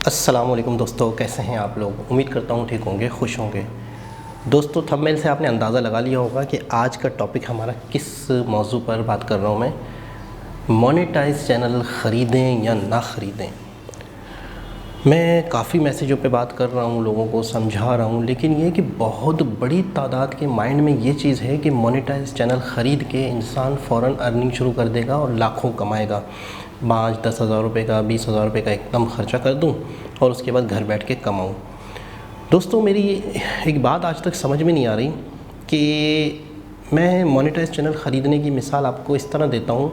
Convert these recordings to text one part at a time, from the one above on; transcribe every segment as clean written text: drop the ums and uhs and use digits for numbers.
अस्सलाम वालेकुम दोस्तों, कैसे हैं आप लोग। उम्मीद करता हूँ ठीक होंगे, खुश होंगे। दोस्तों, थंबनेल से आपने अंदाज़ा लगा लिया होगा कि आज का टॉपिक हमारा किस मौजू पर बात कर रहा हूँ मैं। मोनेटाइज चैनल ख़रीदें या ना ख़रीदें। मैं काफ़ी मैसेजों पे बात कर रहा हूँ, लोगों को समझा रहा हूँ, लेकिन ये कि बहुत बड़ी तादाद के माइंड में ये चीज़ है कि मोनेटाइज चैनल ख़रीद के इंसान फ़ौरन अर्निंग शुरू कर देगा और लाखों कमाएगा। 5-10 हज़ार रुपये का, 20 हज़ार रुपये का एकदम ख़र्चा कर दूँ और उसके बाद घर बैठ के कमाऊँ। दोस्तों, मेरी एक बात आज तक समझ में नहीं आ रही कि मैं मोनेटाइज चैनल ख़रीदने की मिसाल आपको इस तरह देता हूँ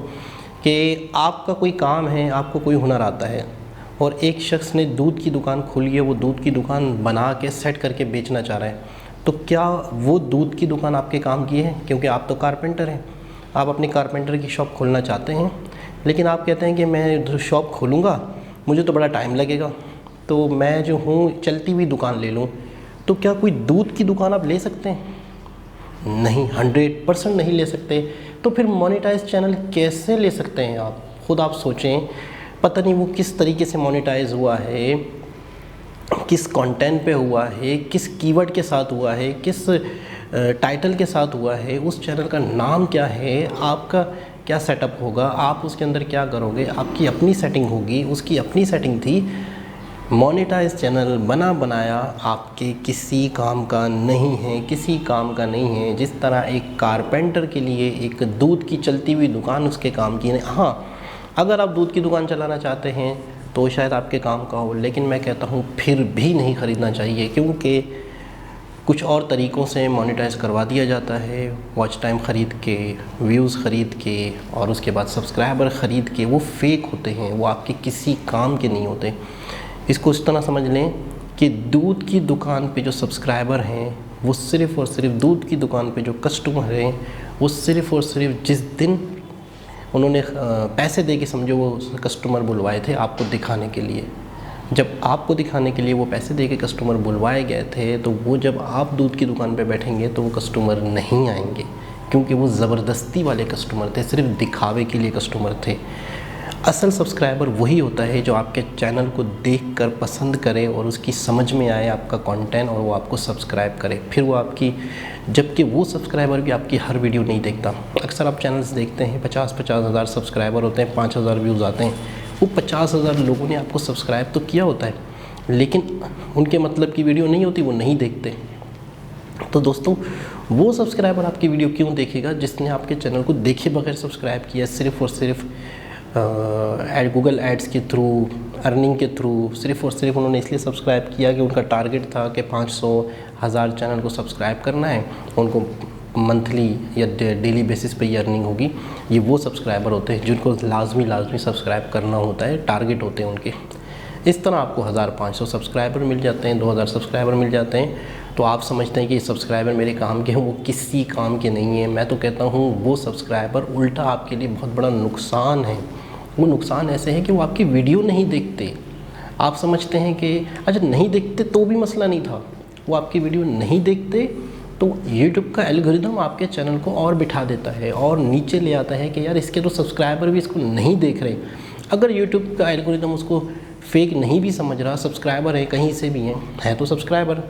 कि आपका कोई काम है, आपको कोई हुनर आता है और एक शख्स ने दूध की दुकान खोली है, वो दूध की दुकान बना के सेट करके बेचना चाह रहा है। तो क्या वो दूध की दुकान आपके काम की है? क्योंकि आप तो कारपेंटर हैं, आप अपनी कारपेंटर की शॉप खोलना चाहते हैं, लेकिन आप कहते हैं कि मैं शॉप खोलूँगा, मुझे तो बड़ा टाइम लगेगा, तो मैं जो हूँ चलती हुई दुकान ले लूँ। तो क्या कोई दूध की दुकान आप ले सकते हैं? नहीं, 100% नहीं ले सकते। तो फिर मोनेटाइज चैनल कैसे ले सकते हैं आप? खुद आप सोचें। पता नहीं वो किस तरीके से मोनेटाइज हुआ है, किस कंटेंट पे हुआ है, किस कीवर्ड के साथ हुआ है, किस टाइटल के साथ हुआ है, उस चैनल का नाम क्या है, आपका क्या सेटअप होगा, आप उसके अंदर क्या करोगे, आपकी अपनी सेटिंग होगी, उसकी अपनी सेटिंग थी। मोनेटाइज चैनल बना बनाया आपके किसी काम का नहीं है, किसी काम का नहीं है। जिस तरह एक कारपेंटर के लिए एक दूध की चलती हुई दुकान उसके काम की नहीं। हाँ, अगर आप दूध की दुकान चलाना चाहते हैं तो शायद आपके काम का हो, लेकिन मैं कहता हूँ फिर भी नहीं ख़रीदना चाहिए, क्योंकि कुछ और तरीक़ों से मोनेटाइज करवा दिया जाता है। वॉच टाइम ख़रीद के, व्यूज़ ख़रीद के और उसके बाद सब्सक्राइबर ख़रीद के। वो फेक होते हैं, वो आपके किसी काम के नहीं होते। इसको इस तरह समझ लें कि दूध की दुकान पे जो सब्सक्राइबर हैं, वो सिर्फ़ और सिर्फ दूध की दुकान पे जो कस्टमर हैं, वो सिर्फ़ और सिर्फ जिस दिन उन्होंने पैसे दे के समझो वो कस्टमर बुलवाए थे आपको दिखाने के लिए। जब आपको दिखाने के लिए वो पैसे दे के कस्टमर बुलवाए गए थे, तो वो जब आप दूध की दुकान पे बैठेंगे तो वो कस्टमर नहीं आएंगे, क्योंकि वो ज़बरदस्ती वाले कस्टमर थे, सिर्फ दिखावे के लिए कस्टमर थे। असल सब्सक्राइबर वही होता है जो आपके चैनल को देखकर पसंद करे और उसकी समझ में आए आपका कंटेंट और वो आपको सब्सक्राइब करे। फिर वो आपकी, जबकि वो सब्सक्राइबर भी आपकी हर वीडियो नहीं देखता। अक्सर आप चैनल्स देखते हैं 50-50 हज़ार सब्सक्राइबर होते हैं, 5,000 व्यूज़ आते हैं। वो 50,000 लोगों ने आपको सब्सक्राइब तो किया होता है, लेकिन उनके मतलब की वीडियो नहीं होती, वो नहीं देखते। तो दोस्तों, वो सब्सक्राइबर आपकी वीडियो क्यों देखेगा जिसने आपके चैनल को देखे बगैर सब्सक्राइब किया, सिर्फ़ और सिर्फ गूगल एड्स के थ्रू, अर्निंग के थ्रू, सिर्फ़ और सिर्फ उन्होंने इसलिए सब्सक्राइब किया कि उनका टारगेट था कि 500,000 चैनल को सब्सक्राइब करना है, उनको मंथली या डेली बेसिस पे ये अर्निंग होगी। ये वो सब्सक्राइबर होते हैं जिनको लाजमी सब्सक्राइब करना होता है, टारगेट होते हैं उनके। इस तरह आपको 1500 सब्सक्राइबर मिल जाते हैं, 2000 सब्सक्राइबर मिल जाते हैं, तो आप समझते हैं कि ये सब्सक्राइबर मेरे काम के हैं। वो किसी काम के नहीं है। मैं तो कहता हूँ वो सब्सक्राइबर उल्टा आपके लिए बहुत बड़ा नुकसान है। वो नुकसान ऐसे है कि वो आपकी वीडियो नहीं देखते। आप समझते हैं कि अच्छा नहीं देखते तो भी मसला नहीं था, वो आपकी वीडियो नहीं देखते तो यूट्यूब का एल्गोरिदम आपके चैनल को और बिठा देता है और नीचे ले आता है कि यार इसके तो सब्सक्राइबर भी इसको नहीं देख रहे। अगर यूट्यूब का एल्गोरिदम उसको फेक नहीं भी समझ रहा, सब्सक्राइबर है कहीं से भी है तो सब्सक्राइबर,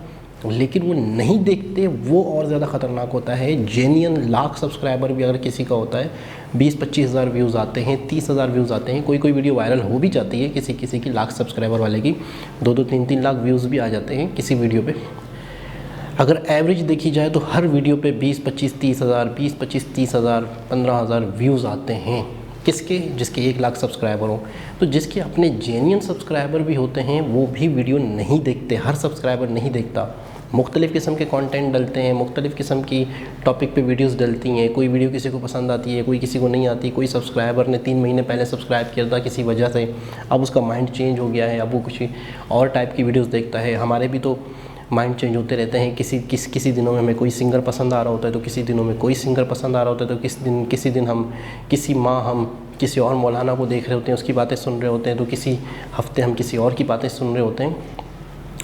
लेकिन वो नहीं देखते, वो और ज़्यादा ख़तरनाक होता है। जेन्युइन लाख सब्सक्राइबर भी अगर किसी का होता है, 20-25 हज़ार व्यूज़ आते हैं, 30 हज़ार व्यूज़ आते हैं, कोई वीडियो वायरल हो भी जाती है किसी की लाख सब्सक्राइबर वाले की 2-2, 3-3 लाख व्यूज़ भी आ जाते हैं किसी वीडियो पे। अगर एवरेज देखी जाए तो हर वीडियो पे 20-25-30 हज़ार, 20-25-30 हज़ार, 15 हज़ार व्यूज़ आते हैं। किसके? जिसके 1 लाख सब्सक्राइबर हो। तो जिसके अपने जेन्युइन सब्सक्राइबर भी होते हैं वो भी वीडियो नहीं देखते। हर सब्सक्राइबर नहीं देखता। मुख्तलिफ़ किस्म के कंटेंट डलते हैं, मुख्तलिफ़ किस्म की टॉपिक पे वीडियोस डलती हैं। कोई वीडियो किसी को पसंद आती है, कोई किसी को नहीं आती। कोई सब्सक्राइबर ने 3 महीने पहले सब्सक्राइब किया था किसी वजह से, अब उसका माइंड चेंज हो गया है, अब वो कुछ और टाइप की वीडियोस देखता है। हमारे भी तो माइंड चेंज होते रहते हैं। किसी दिनों में हमें कोई सिंगर पसंद आ रहा होता है, तो किसी दिनों में कोई सिंगर पसंद आ रहा होता है, तो किसी दिन हम किसी और मौलाना को देख रहे होते हैं, उसकी बातें सुन रहे होते हैं, तो किसी हफ्ते हम किसी और की बातें सुन रहे होते हैं।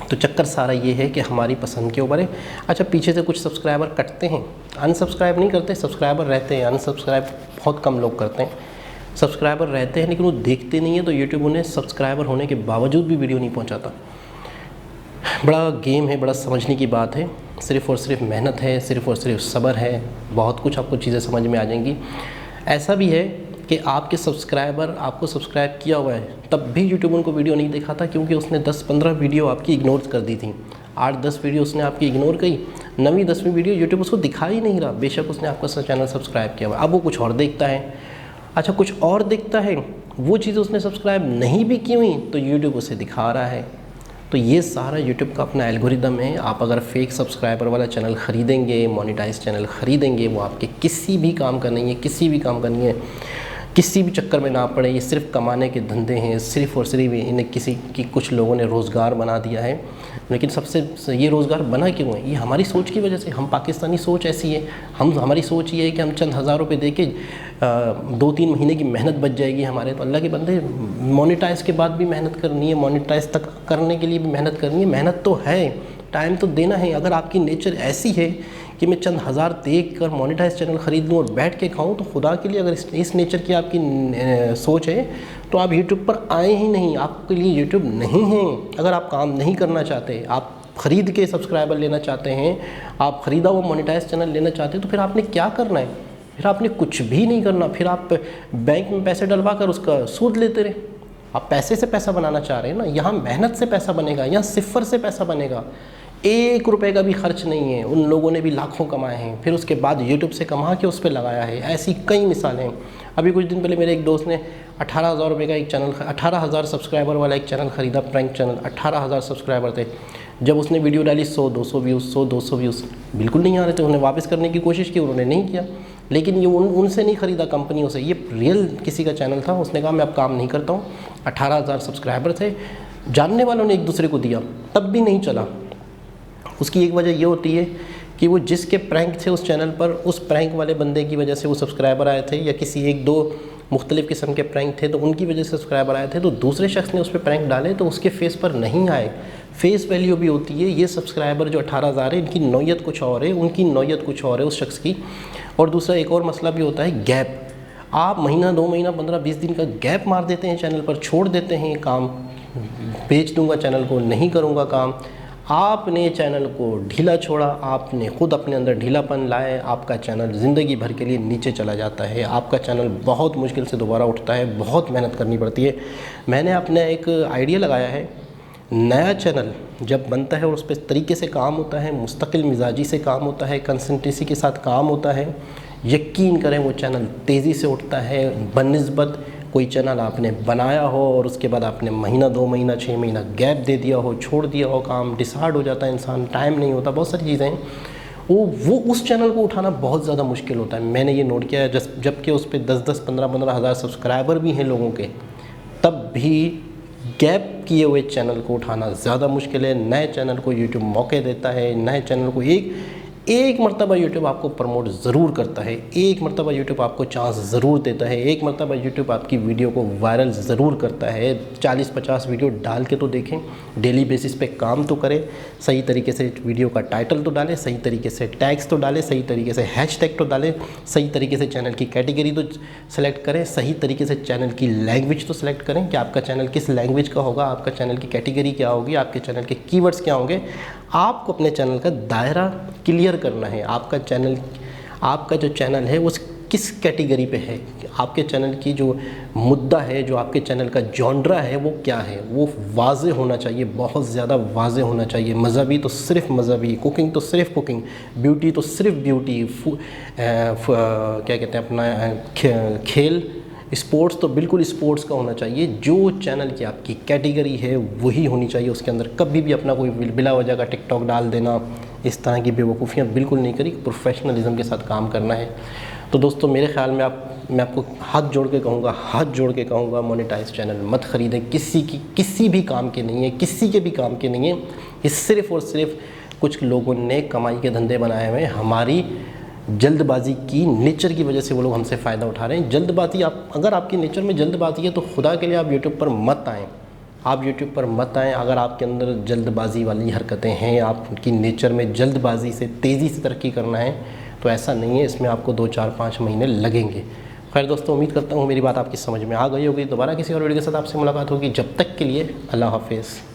तो चक्कर सारा ये है कि हमारी पसंद के ऊपर है। अच्छा, पीछे से कुछ सब्सक्राइबर कटते हैं, अनसब्सक्राइब नहीं करते, सब्सक्राइबर रहते हैं, अनसब्सक्राइब बहुत कम लोग करते हैं। सब्सक्राइबर रहते हैं लेकिन वो देखते नहीं है, तो यूट्यूब उन्हें सब्सक्राइबर होने के बावजूद भी वीडियो नहीं पहुंचाता। बड़ा गेम है, बड़ा समझने की बात है, सिर्फ़ और सिर्फ मेहनत है, सिर्फ़ और सिर्फ सब्र है, बहुत कुछ आपको चीज़ें समझ में आ जाएंगी। ऐसा भी है कि आपके सब्सक्राइबर आपको सब्सक्राइब किया हुआ है तब भी यूट्यूब उनको वीडियो नहीं दिखाता, क्योंकि उसने 10-15 वीडियो आपकी इग्नोर कर दी थी, 8-10 वीडियो उसने आपकी इग्नोर की, 9वीं-10वीं वीडियो यूट्यूब उसको दिखा ही नहीं रहा, बेशक उसने आपका चैनल सब्सक्राइब किया हुआ है। अब वो कुछ और देखता है, अच्छा कुछ और देखता है, वो चीज़ें उसने सब्सक्राइब नहीं भी की हुई तो यूट्यूब उसे दिखा रहा है। तो ये सारा यूट्यूब का अपना एल्गोरिदम है। आप अगर फेक सब्सक्राइबर वाला चैनल ख़रीदेंगे, मोनेटाइज चैनल ख़रीदेंगे, वो आपके किसी भी काम का नहीं है, किसी भी काम का नहीं है, किसी भी चक्कर में ना पड़े। ये सिर्फ कमाने के धंधे हैं, सिर्फ़ और सिर्फ इन्हें किसी की कुछ लोगों ने रोज़गार बना दिया है। लेकिन सबसे ये रोज़गार बना क्यों है? ये हमारी सोच की वजह से। हम पाकिस्तानी सोच ऐसी है, हमारी सोच ये है कि हम चंद हज़ार रुपये दे के 2-3 महीने की मेहनत बच जाएगी हमारे। तो अल्लाह के बंदे, मोनेटाइज के बाद भी मेहनत करनी है, मोनेटाइज तक करने के लिए भी मेहनत करनी है। मेहनत तो है, टाइम तो देना है। अगर आपकी नेचर ऐसी है कि मैं चंद हज़ार दे कर मोनेटाइज चैनल ख़रीद लूँ और बैठ के खाऊँ, तो खुदा के लिए अगर इस नेचर की आपकी सोच है तो आप यूट्यूब पर आए ही नहीं। आपके लिए यूट्यूब नहीं है। अगर आप काम नहीं करना चाहते, आप ख़रीद के सब्सक्राइबर लेना चाहते हैं, आप ख़रीदा हुआ मोनेटाइज चैनल लेना चाहते हैं, तो फिर आपने क्या करना है? फिर आपने कुछ भी नहीं करना। फिर आप बैंक में पैसे डलवा कर उसका सूद लेते रहे। आप पैसे से पैसा बनाना चाह रहे हैं ना, यहाँ मेहनत से पैसा बनेगा, यहाँ सिफ़र से पैसा बनेगा। 1 रुपये का भी खर्च नहीं है। उन लोगों ने भी लाखों कमाए हैं, फिर उसके बाद यूट्यूब से कमा के उस पर लगाया है। ऐसी कई मिसालें हैं। अभी कुछ दिन पहले मेरे एक दोस्त ने 18,000 रुपये का एक चैनल, 18,000 सब्सक्राइबर वाला एक चैनल ख़रीदा, प्रैंक चैनल। 18,000 सब्सक्राइबर थे। जब उसने वीडियो डाली 100-200 व्यूज़, 100-200 व्यूज़ बिल्कुल नहीं आ रहे थे। उन्हें वापस करने की कोशिश की, उन्होंने नहीं किया। लेकिन ये उनसे नहीं ख़रीदा, कंपनियों से। ये रियल किसी का चैनल था। उसने कहा मैं अब काम नहीं करता हूँ। 18,000 सब्सक्राइबर थे, जानने वालों ने एक दूसरे को दिया, तब भी नहीं चला। उसकी एक वजह ये होती है कि वो जिसके प्रैंक थे उस चैनल पर, उस प्रैंक वाले बंदे की वजह से वो सब्सक्राइबर आए थे, या किसी 1-2 मुख्तलिफ़ किस्म के प्रैंक थे तो उनकी वजह से सब्सक्राइबर आए थे। तो दूसरे शख्स ने उस पर प्रैंक डाले तो उसके फेस पर नहीं आए। फेस वैल्यू भी होती है। ये सब्सक्राइबर जो 18,000 है, इनकी नौयत कुछ और है, उनकी नौयत कुछ और है उस शख्स की। और दूसरा एक और मसला भी होता है, गैप। आप महीना, 2 महीना, 15-20 दिन का गैप मार देते हैं चैनल पर, छोड़ देते हैं काम, बेच दूँगा चैनल को, नहीं करूँगा काम। आपने चैनल को ढीला छोड़ा, आपने ख़ुद अपने अंदर ढीलापन लाए, आपका चैनल ज़िंदगी भर के लिए नीचे चला जाता है। आपका चैनल बहुत मुश्किल से दोबारा उठता है, बहुत मेहनत करनी पड़ती है। मैंने अपने एक आइडिया लगाया है, नया चैनल जब बनता है और उस पर तरीके से काम होता है, मुस्तकिल मिजाजी से काम होता है, कंसिस्टेंसी के साथ काम होता है, यकीन करें वो चैनल तेज़ी से उठता है बनिस्बत कोई चैनल आपने बनाया हो और उसके बाद आपने महीना, 2 महीना, 6 महीना गैप दे दिया हो, छोड़ दिया हो, काम डिसहार्ड हो जाता है इंसान, टाइम नहीं होता, बहुत सारी चीज़ें हैं। वो उस चैनल को उठाना बहुत ज़्यादा मुश्किल होता है। मैंने ये नोट किया है। जबकि उस पर 10-10, 15-15 हज़ार सब्सक्राइबर भी हैं लोगों के, तब भी गैप किए हुए चैनल को उठाना ज़्यादा मुश्किल है। नए चैनल को यूट्यूब मौके देता है, नए चैनल को एक मरतबा यूट्यूब आपको प्रमोट ज़रूर करता है, एक मरतबा यूट्यूब आपको चांस ज़रूर देता है, एक मरतबा यूट्यूब आपकी वीडियो को वायरल ज़रूर करता है। 40-50 वीडियो डाल के तो देखें, डेली बेसिस पे काम तो करें, सही तरीके से वीडियो का टाइटल तो डालें, सही तरीके से टैग्स तो डालें, सही तरीके से हैशटैग तो डालें, सही तरीके से चैनल की कैटेगरी तो सेलेक्ट करें, सही तरीके से चैनल की लैंग्वेज तो सेलेक्ट करें कि आपका चैनल किस लैंग्वेज का होगा, आपका चैनल की कैटेगरी क्या होगी, आपके चैनल के कीवर्ड्स क्या होंगे। आपको अपने चैनल का दायरा क्लियर करना है। आपका जो चैनल है वो किस कैटेगरी पे है, आपके चैनल की जो मुद्दा है, जो आपके चैनल का जॉनरा है वो क्या है, वो वाज़ेह होना चाहिए, बहुत ज़्यादा वाज़ेह होना चाहिए। मज़हबी तो सिर्फ मज़हबी, कुकिंग तो सिर्फ कुकिंग, ब्यूटी तो सिर्फ ब्यूटी, क्या कहते हैं अपना खेल, स्पोर्ट्स तो बिल्कुल स्पोर्ट्स का होना चाहिए। जो चैनल की आपकी कैटेगरी है वही होनी चाहिए। उसके अंदर कभी भी अपना कोई बिला वजह का टिकटॉक डाल देना, इस तरह की बेवकूफ़ियाँ बिल्कुल नहीं करी। प्रोफेशनलिज्म के साथ काम करना है। तो दोस्तों मेरे ख़्याल में मैं आपको हाथ जोड़ के कहूँगा मोनेटाइज चैनल मत ख़रीदें। किसी भी काम के नहीं है, किसी के भी काम के नहीं है। ये सिर्फ़ और सिर्फ कुछ लोगों ने कमाई के धंधे बनाए हुए हैं। हमारी जल्दबाजी की नेचर की वजह से वो लोग हमसे फ़ायदा उठा रहे हैं। जल्दबाजी, अगर आपकी नेचर में जल्दबाजी है तो खुदा के लिए आप यूट्यूब पर मत आएँ। अगर आपके अंदर जल्दबाजी वाली हरकतें हैं, आपकी नेचर में जल्दबाजी से तेज़ी से तरक्की करना है, तो ऐसा नहीं है। इसमें आपको 2, 4, 5 महीने लगेंगे। खैर दोस्तों, उम्मीद करता हूँ मेरी बात आपकी समझ में आ गई होगी। दोबारा किसी और वीडियो के साथ आपसे मुलाकात होगी। जब तक के लिए अल्लाह हाफिज़।